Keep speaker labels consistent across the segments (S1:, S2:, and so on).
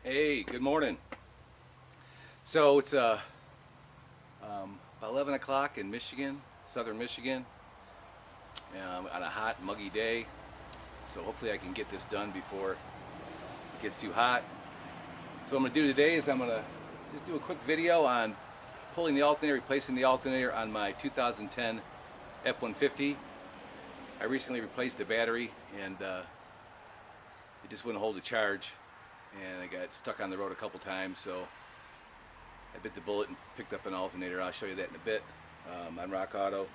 S1: Hey, good morning. So it's about 11 o'clock in Michigan, southern Michigan, on a hot, muggy day. So hopefully I can get this done before it gets too hot. So what I'm going to do today is I'm going to just do a quick video on pulling the alternator, replacing the alternator on my 2010 F150. I recently replaced the battery and it just wouldn't hold the charge, and I got stuck on the road a couple times, so I bit the bullet and picked up an alternator. I'll show you that in a bit. On Rock Auto.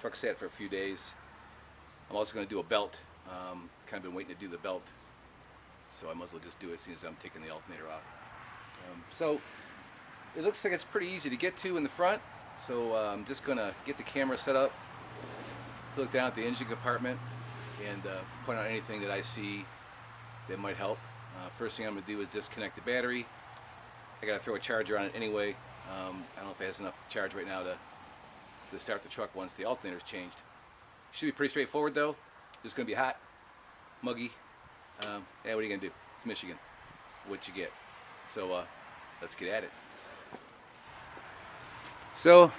S1: Truck sat for a few days. I'm also going to do a belt. Kind of been waiting to do the belt, so I might as well just do it as soon as I'm taking the alternator off. So it looks like it's pretty easy to get to in the front, so I'm just going to get the camera set up, look down at the engine compartment, and point out anything that I see that might help. First thing I'm going to do is disconnect the battery. I got to throw a charger on it anyway. I don't know if it has enough charge right now to start the truck once the alternator's changed. Should be pretty straightforward though. It's going to be hot, muggy. Yeah, what are you going to do? It's Michigan. It's what you get. So let's get at it. So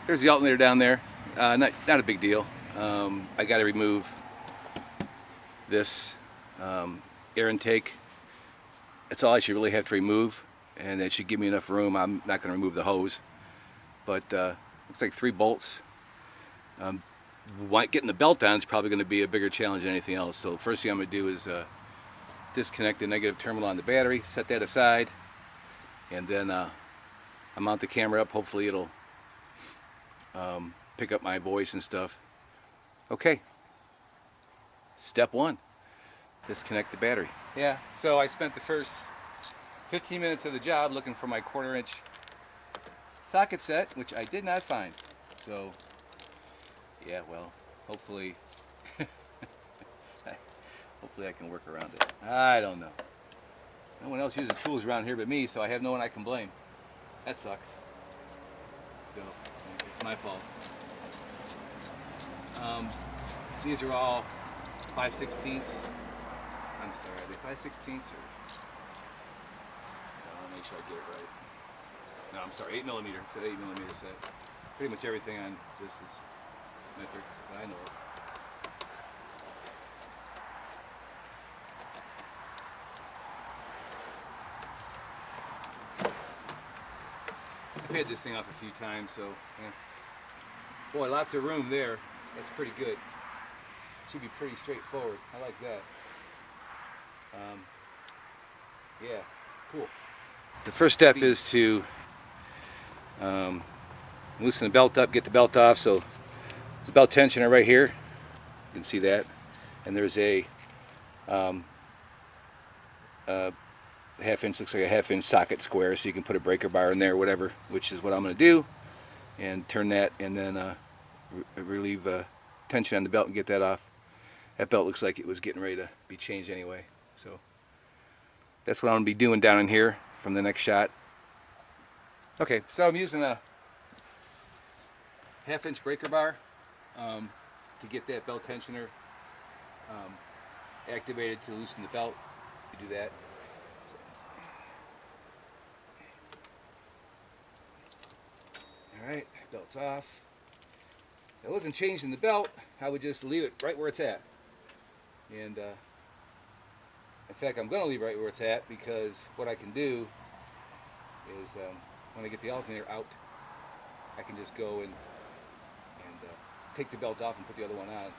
S1: there's the alternator down there. Not a big deal. I got to remove this air intake. That's all I should really have to remove, and it should give me enough room. I'm not going to remove the hose, but looks like 3 bolts. Getting the belt on is probably going to be a bigger challenge than anything else. So the first thing I'm going to do is disconnect the negative terminal on the battery, set that aside, and then I'll mount the camera up. Hopefully it'll pick up my voice and stuff. Okay. Step 1, disconnect the battery. Yeah, so I spent the first 15 minutes of the job looking for my 1/4 inch socket set, which I did not find. So, yeah, well, hopefully, hopefully I can work around it. I don't know. No one else uses tools around here but me, so I have no one I can blame. That sucks. So, it's my fault. These are all 5/16. I'm sorry, are they 5/16 or? I'll make sure I get it right. No, I'm sorry, 8mm. It's an 8mm set. Pretty much everything on this is metric, but I know it. I've had this thing off a few times, so yeah. Boy, lots of room there. That's pretty good. Should be pretty straightforward. I like that. Yeah, cool. The first step is to loosen the belt up, get the belt off. So there's a belt tensioner right here. You can see that. And there's a half-inch, looks like a half-inch socket square, so you can put a breaker bar in there or whatever, which is what I'm going to do. And turn that, and then relieve tension on the belt and get that off. That belt looks like it was getting ready to be changed anyway. So that's what I'm going to be doing down in here from the next shot. Okay, so I'm using a half-inch breaker bar to get that belt tensioner activated to loosen the belt. You do that. Alright, belt's off. If I wasn't changing the belt, I would just leave it right where it's at. And in fact, I'm going to leave it right where it's at, because what I can do is when I get the alternator out, I can just go and take the belt off and put the other one on.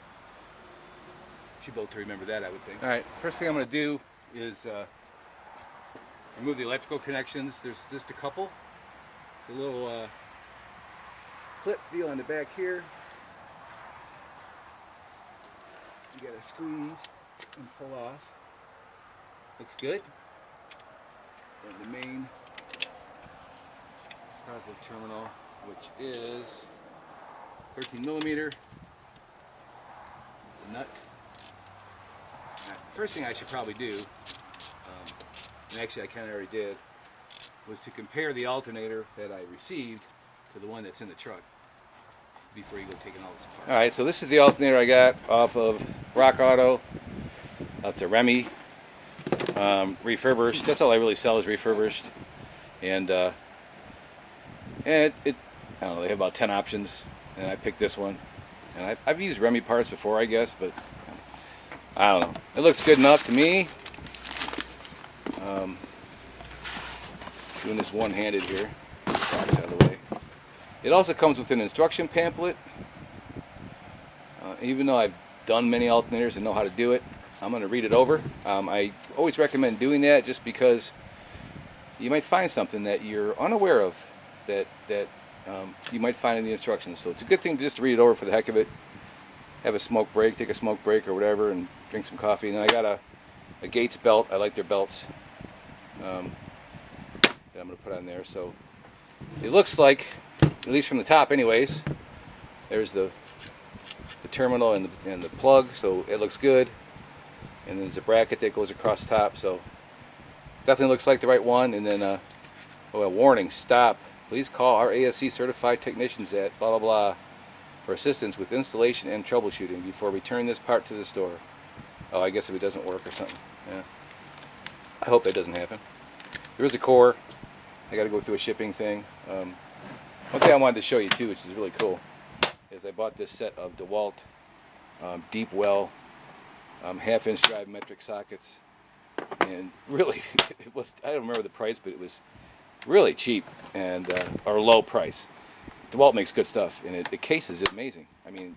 S1: Should be able to remember that, I would think. Alright, first thing I'm going to do is remove the electrical connections. There's just a couple. The little clip deal on the back here. You gotta squeeze and pull off. Looks good. And the main positive terminal, which is 13mm. The nut. First thing I should probably do, and actually I kind of already did, was to compare the alternator that I received to the one that's in the truck before you go taking all this apart. Alright, so this is the alternator I got off of Rock Auto. It's a Remy refurbished. That's all I really sell is refurbished. And I don't know, they have about 10 options, and I picked this one. And I've used Remy parts before, I guess, but I don't know. It looks good enough to me. Doing this one-handed here. Box out of the way. It also comes with an instruction pamphlet. Even though I've done many alternators and know how to do it, I'm going to read it over. I always recommend doing that just because you might find something that you're unaware of that you might find in the instructions. So it's a good thing just to read it over for the heck of it. Have a smoke break, take a smoke break or whatever, and drink some coffee. And then I got a Gates belt. I like their belts that I'm going to put on there. So it looks like, at least from the top anyways, there's the terminal and the plug, so it looks good. And then there's a bracket that goes across the top, so definitely looks like the right one. And then a warning: stop. Please call our ASC certified technicians at blah blah blah for assistance with installation and troubleshooting before returning this part to the store. Oh, I guess if it doesn't work or something. Yeah. I hope that doesn't happen. There is a core. I got to go through a shipping thing. One thing I wanted to show you too, which is really cool, is I bought this set of DeWalt deep well half-inch drive metric sockets, and really, it was, I don't remember the price, but it was really cheap and or low price. DeWalt makes good stuff, and the case is amazing. I mean,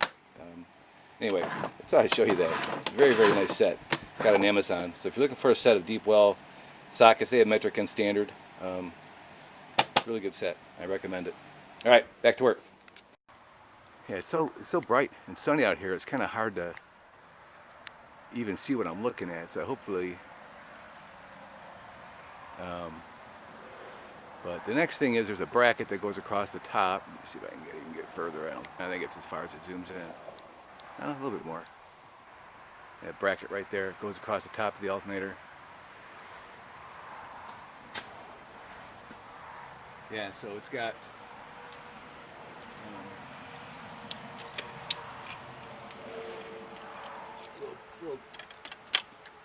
S1: anyway, I thought I'd show you that. It's a very, very nice set. Got it on Amazon. So if you're looking for a set of deep well sockets, they have metric and standard. Really good set. I recommend it. All right, back to work. Yeah, it's so bright and sunny out here. It's kind of hard to even see what I'm looking at. So hopefully, but the next thing is there's a bracket that goes across the top. Let me see if I can even get further out. I think it's as far as it zooms in. A little bit more. That bracket right there goes across the top of the alternator. Yeah, so it's got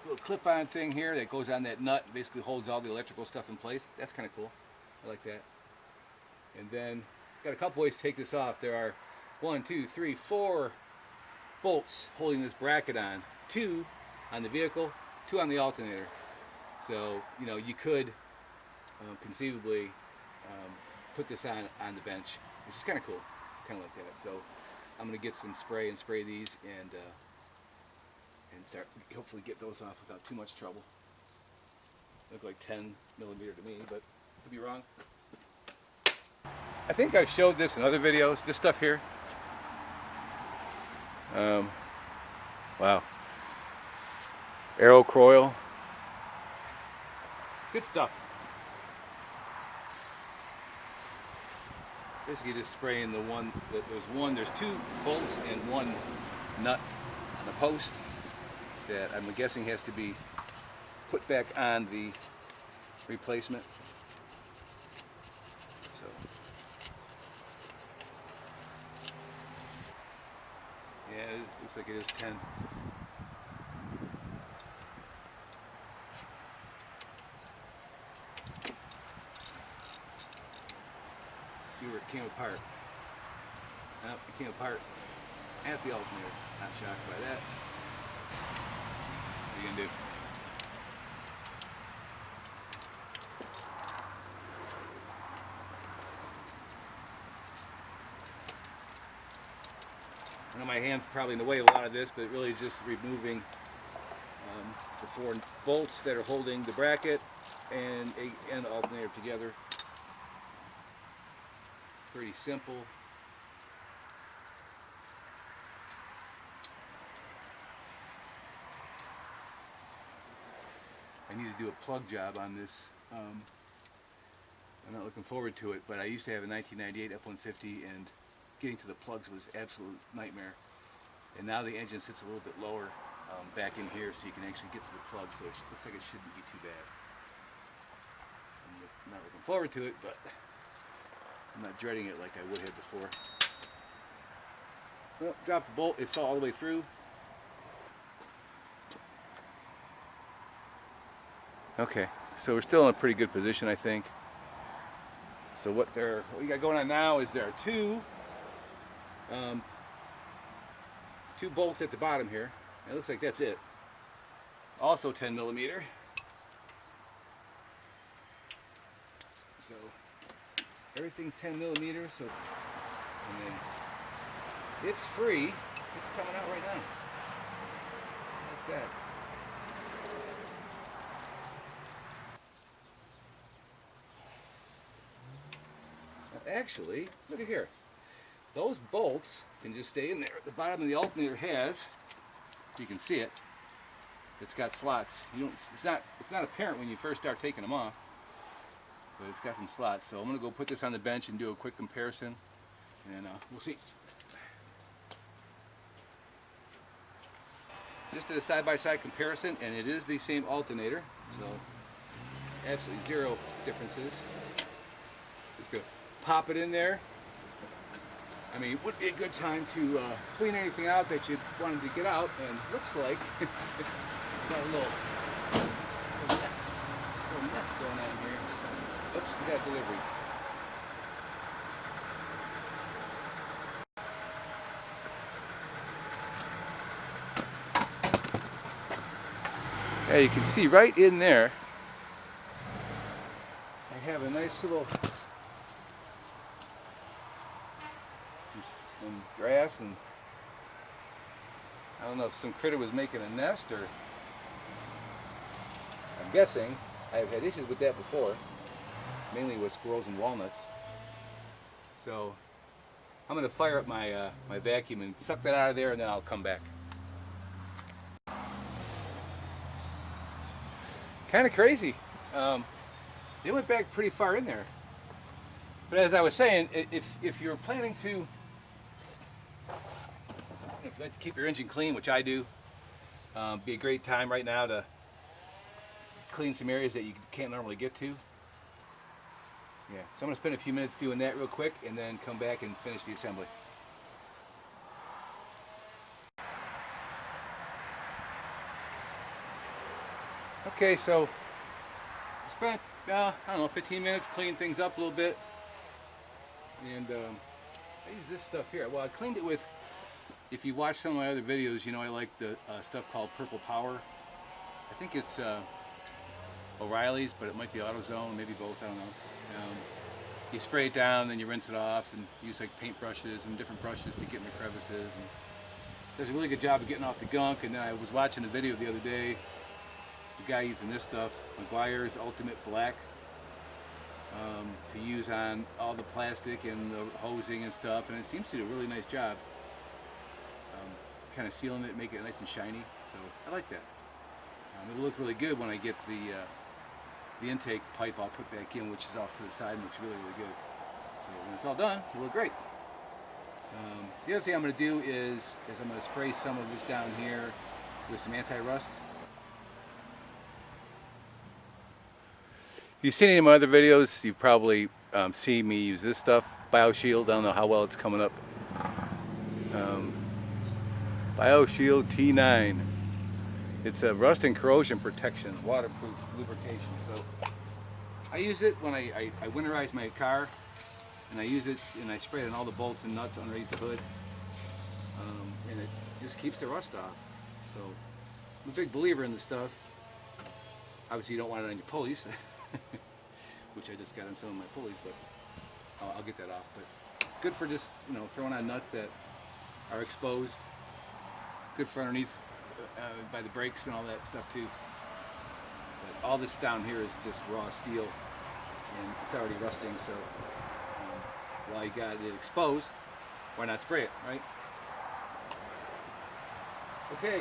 S1: little clip-on thing here that goes on that nut, basically holds all the electrical stuff in place. That's kind of cool. I like that. And then got a couple ways to take this off. There are 4 bolts holding this bracket on. 2 on the vehicle, 2 on the alternator. So you could conceivably put this on the bench, which is kind of cool, kind of like that. So I'm going to get some spray and spray these and start, hopefully get those off without too much trouble. Look like 10 millimeter to me, but could be wrong. I think I've showed this in other videos, this stuff here. Wow. Aero coil. Good stuff. Basically just spraying the one, there's 2 bolts and 1 nut on a post that I'm guessing has to be put back on the replacement. So yeah, it looks like it is 10. See where it came apart. Nope, it came apart at the alternator. Not shocked by that. What are you gonna do? I know my hand's probably in the way of a lot of this, but it really is just removing the 4 bolts that are holding the bracket and the alternator together. Pretty simple. I need to do a plug job on this. I'm not looking forward to it, but I used to have a 1998 F150 and getting to the plugs was an absolute nightmare. And now the engine sits a little bit lower back in here, so you can actually get to the plug, so it looks like it shouldn't be too bad. I'm not looking forward to it, but I'm not dreading it like I would have before. Well, drop the bolt, it fell all the way through. Okay, so we're still in a pretty good position, I think. So what we got going on now is there are two bolts at the bottom here. It looks like that's it. Also 10 millimeter. So everything's 10 millimeters. So, and then it's free. It's coming out right now. Like that. Actually, look at here. Those bolts can just stay in there. The bottom of the alternator has, you can see it. It's got slots. It's not apparent when you first start taking them off, but it's got some slots. So I'm going to go put this on the bench and do a quick comparison, and we'll see. Just did a side-by-side comparison, and it is the same alternator, so absolutely zero differences. Just gonna pop it in there. I mean, it would be a good time to clean anything out that you wanted to get out, and looks like got a little mess going on here. Oops, we got delivery. Yeah, you can see right in there, I have a nice little some grass, and I don't know if some critter was making a nest, or I'm guessing. I've had issues with that before, mainly with squirrels and walnuts. So I'm going to fire up my my vacuum and suck that out of there, and then I'll come back. Kind of crazy. They went back pretty far in there. But as I was saying, if you're planning to, if you like to keep your engine clean, which I do, be a great time right now to clean some areas that you can't normally get to. Yeah, so I'm going to spend a few minutes doing that real quick, and then come back and finish the assembly. Okay, so spent I don't know, 15 minutes cleaning things up a little bit, and I use this stuff here. Well, I cleaned it with, if you watch some of my other videos, you know I like the stuff called Purple Power. I think it's O'Reilly's, but it might be AutoZone, maybe both, I don't know. You spray it down, then you rinse it off, and use like paint brushes and different brushes to get in the crevices. And does a really good job of getting off the gunk. And then I was watching a video the other day, the guy using this stuff, Meguiar's Ultimate Black, to use on all the plastic and the hosing and stuff, and it seems to do a really nice job, kind of sealing it, make it nice and shiny. So I like that. It'll look really good when I get the intake pipe I'll put back in, which is off to the side, and looks really, really good. So when it's all done, it'll look great. The other thing I'm going to do is I'm going to spray some of this down here with some anti-rust. If you've seen any of my other videos, you've probably seen me use this stuff, BioShield. I don't know how well it's coming up. BioShield T9. It's a rust and corrosion protection, waterproof lubrication. So I use it when I winterize my car, and I use it and I spray it on all the bolts and nuts underneath the hood, and it just keeps the rust off. So I'm a big believer in this stuff. Obviously you don't want it on your pulleys, which I just got on some of my pulleys, but I'll get that off. But good for just, you know, throwing on nuts that are exposed. Good for underneath by the brakes and all that stuff too. But all this down here is just raw steel, and it's already rusting, so while you got it exposed, why not spray it, right? Okay,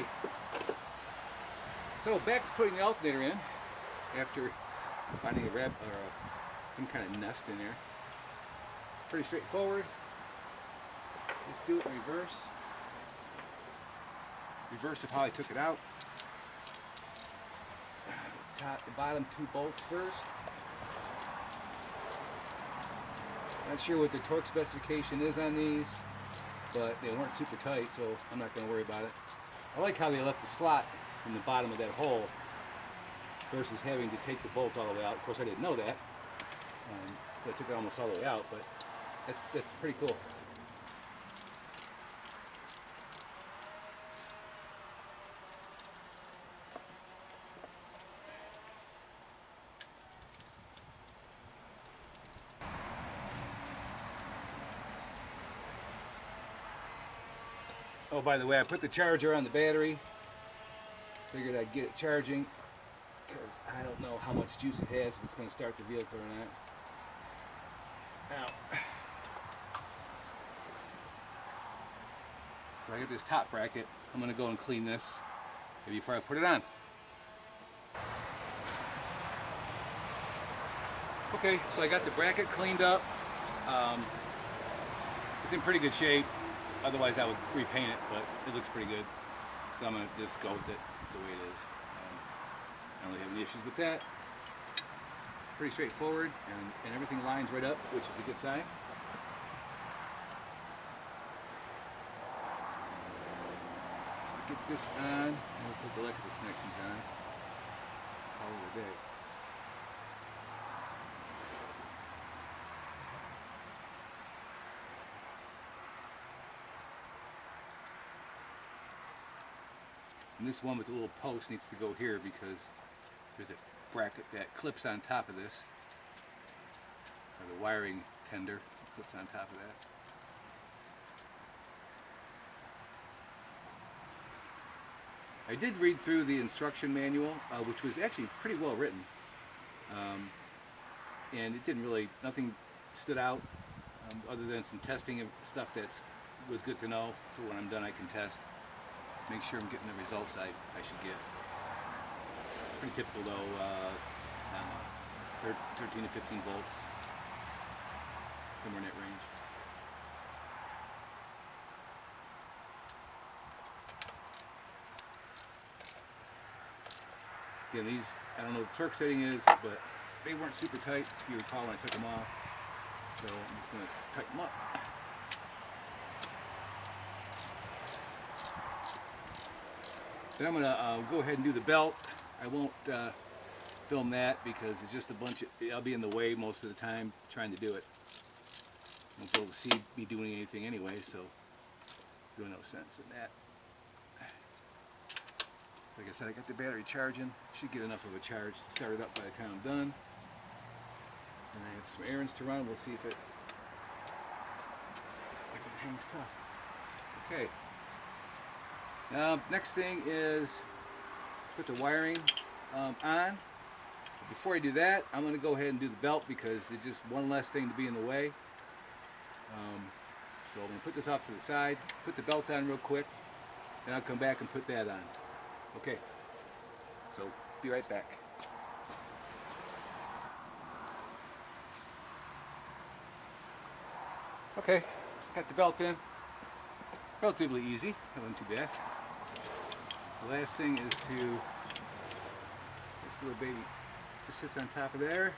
S1: so back to putting the alternator in after finding a rabbit or some kind of nest in there. Pretty straightforward. Just do it in reverse. Reverse of how I took it out. The bottom two bolts first. Not sure what the torque specification is on these, but they weren't super tight, so I'm not going to worry about it. I like how they left the slot in the bottom of that hole versus having to take the bolt all the way out. Of course, I didn't know that, so I took it almost all the way out, but that's pretty cool. Oh, by the way, I put the charger on the battery. Figured I'd get it charging because I don't know how much juice it has, if it's going to start the vehicle or not. Now, so I got this top bracket. I'm going to go and clean this before I put it on. Okay, so I got the bracket cleaned up. It's in pretty good shape. Otherwise I would repaint it, but it looks pretty good. So I'm going to just go with it the way it is. I don't really have any issues with that. Pretty straightforward, and everything lines right up, which is a good sign. Get this on, and we'll put the electrical connections on. Call it a day. And this one with the little post needs to go here because there's a bracket that clips on top of this, or the wiring tender clips on top of that. I did read through the instruction manual, which was actually pretty well written, and it didn't really, nothing stood out other than some testing of stuff that was good to know, so when I'm done I can test. Make sure I'm getting the results I should get. Pretty typical though, 13 to 15 volts, somewhere in that range. Again, these, I don't know what the torque setting is, but they weren't super tight, if you recall, when I took them off. So I'm just going to tighten them up. Then I'm going to go ahead and do the belt. I won't film that because it's just a bunch of, I'll be in the way most of the time trying to do it. I won't be able to see me doing anything anyway, so really no sense in that. Like I said, I got the battery charging. Should get enough of a charge to start it up by the time I'm done. And I have some errands to run. We'll see if it hangs tough. Okay. Next thing is put the wiring on. But before I do that, I'm going to go ahead and do the belt because it's just one less thing to be in the way. So I'm going to put this off to the side, put the belt on real quick, then I'll come back and put that on. Okay, so be right back. Okay, got the belt in. Relatively easy, that wasn't too bad. The last thing is to, this little baby just sits on top of there.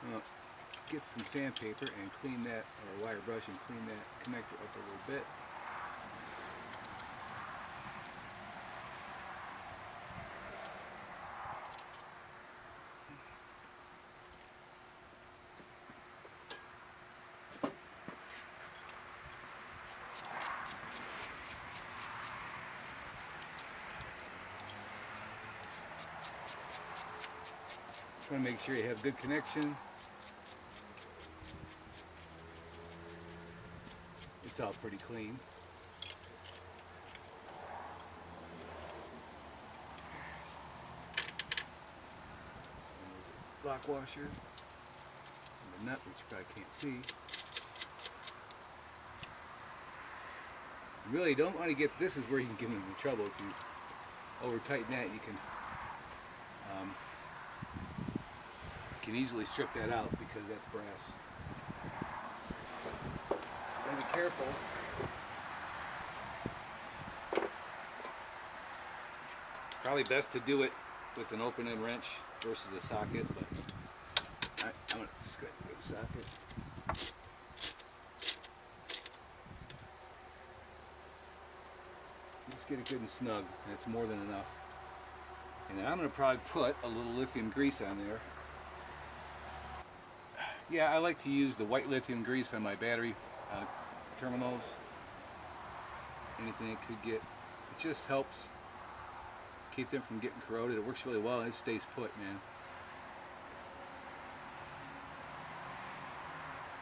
S1: I'm going to get some sandpaper and clean that, or a wire brush, and clean that connector up a little bit. Want to make sure you have good connection. It's all pretty clean. Block washer and the nut, which you probably can't see. You really don't want to get, this is where you can get into trouble. If you over tighten that, you can easily strip that out because that's brass. Gotta be careful. Probably best to do it with an open end wrench versus a socket, but I'm gonna just go ahead and get a socket. Just get it good and snug, and it's more than enough. And I'm going to probably put a little lithium grease on there. Yeah, I like to use the white lithium grease on my battery terminals. Anything it could get, it just helps keep them from getting corroded. It works really well and it stays put, man.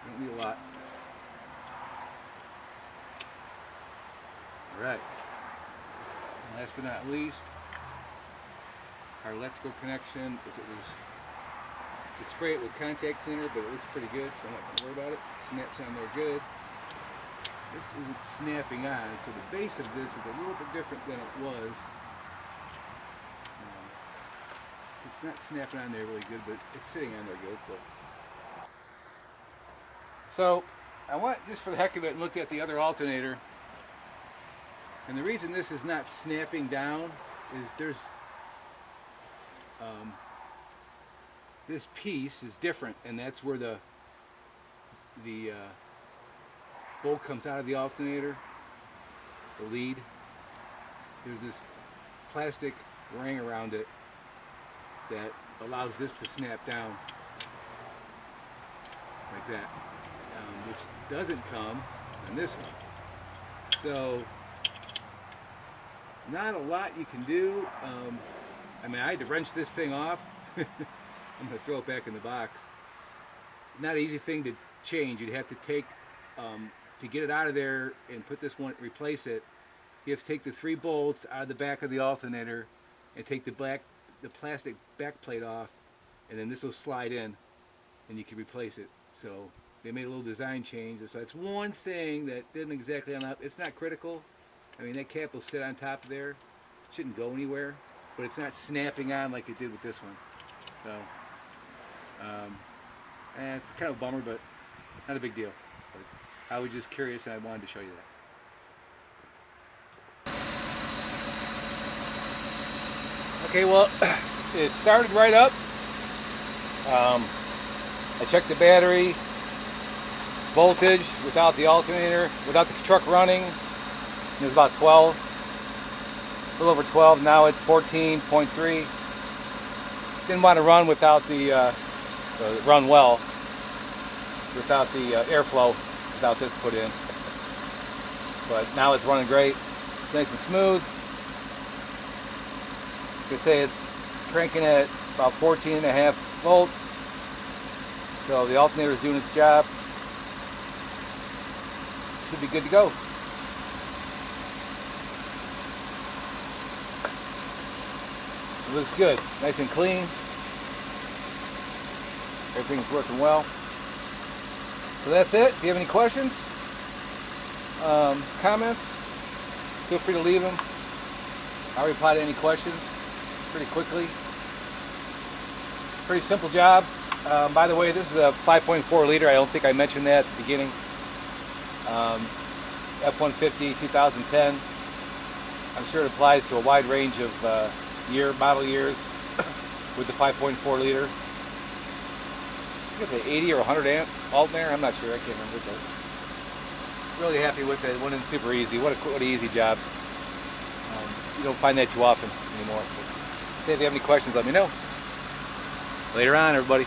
S1: You don't need a lot. Alright. Last but not least, our electrical connection. It's spray it with contact cleaner, but it looks pretty good, so I'm not going to worry about it. Snaps on there good. This isn't snapping on, so the base of this is a little bit different than it was. It's not snapping on there really good, but it's sitting on there good. So I went just for the heck of it and looked at the other alternator. And the reason this is not snapping down is there's this piece is different, and that's where the bolt comes out of the alternator, the lead. There's this plastic ring around it that allows this to snap down like that, which doesn't come on this one. So not a lot you can do. I mean, I had to wrench this thing off. I'm going to throw it back in the box. Not an easy thing to change. You'd have to take, to get it out of there and put this one, replace it, you have to take the 3 bolts out of the back of the alternator and take the plastic back plate off, and then this will slide in and you can replace it. So they made a little design change. So that's one thing that didn't exactly unlock. It's not critical. I mean, that cap will sit on top of there. It shouldn't go anywhere, but it's not snapping on like it did with this one. So, and it's kind of a bummer, but not a big deal. But I was just curious and I wanted to show you that. Okay, well, it started right up. I checked the battery voltage without the alternator, without the truck running. It was about 12, a little over 12. Now it's 14.3. Didn't want to run without run well without the airflow, without this put in. But now it's running great. It's nice and smooth. You could say it's cranking at about 14.5 volts. So the alternator is doing its job. Should be good to go. It looks good, nice and clean. Everything's working well. So that's it. If you have any questions, comments, feel free to leave them. I'll reply to any questions pretty quickly. Pretty simple job. By the way, this is a 5.4 liter. I don't think I mentioned that at the beginning. F150 2010. I'm sure it applies to a wide range of model years with the 5.4 liter. I think it's an 80 or 100 amp alternator. I'm not sure. I can't remember. But really happy with it. It went in super easy. What an easy job. You don't find that too often anymore. But if you have any questions, let me know. Later on, everybody.